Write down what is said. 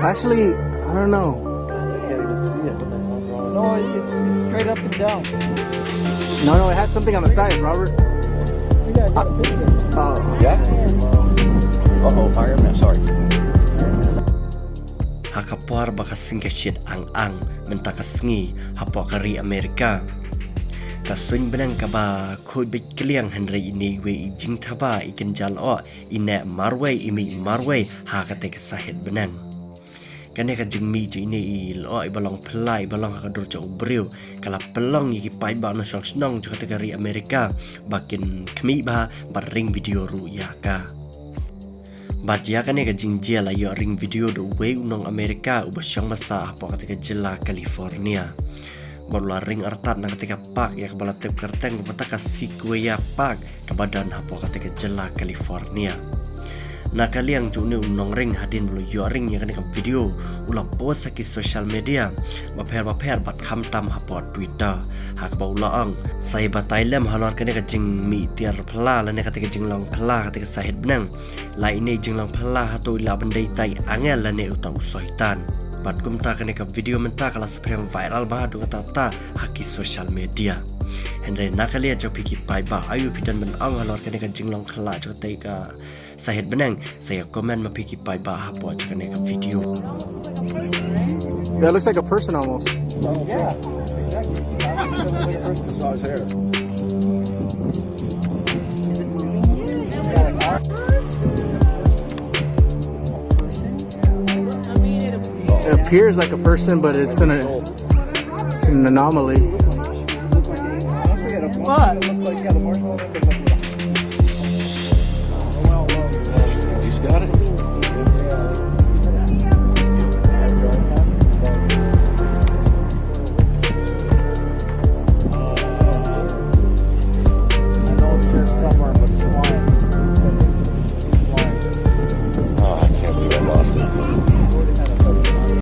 Actually, I don't know. I can't even see it. No, it's straight up and down. No, it has something on the side, Robert. Oh. Yeah? Uh-oh, Iron Man, sorry. Hakapuar bakasing kasyit ang mentakasngi hapokari Amerika. Kasuin benang kaba koi bit kliang handrai ini we jingthaba ikan jalo ina marway imi marway hakate sahit benang. Kane ka jingmi je ini lo ibalong pelai balong hakadur jauh beriu kala pelong yiki pai ba na snong je kategori Amerika bakin kemi ba ring video ru ya ka. Bat ya kane ka jingjia la yo ring video do we unong Amerika ubasyang masa hapo katika jela California. Barulah ring artat na ketika pak ya kebala tip kerteng kepada sikwe ya pak ke badan hapo ketika jela California. Nah kalian juni unong ring hadin bulu yo ring ya ketika video ulah post ki social media baper bat kham tam hapo Twitter hak ba ulaang saya batailem halor ketika jing mi tiar pela la ne ketika jing long pela ketika sahit benang la ini jing long pela hatu ila bandai tai angel la ne utau soitan. Bat kumta ketika video mentah kalau seperti viral bah du kata haki social media. Henry nakalian jauh pikir pai bah ayu pidan menang halor ketika jinglong khyllah jauh ketika sahit benang saya komen mapikir pai bah apa ketika video. That looks like a person almost. Yeah, exactly. It appears like a person, but it's an anomaly. What?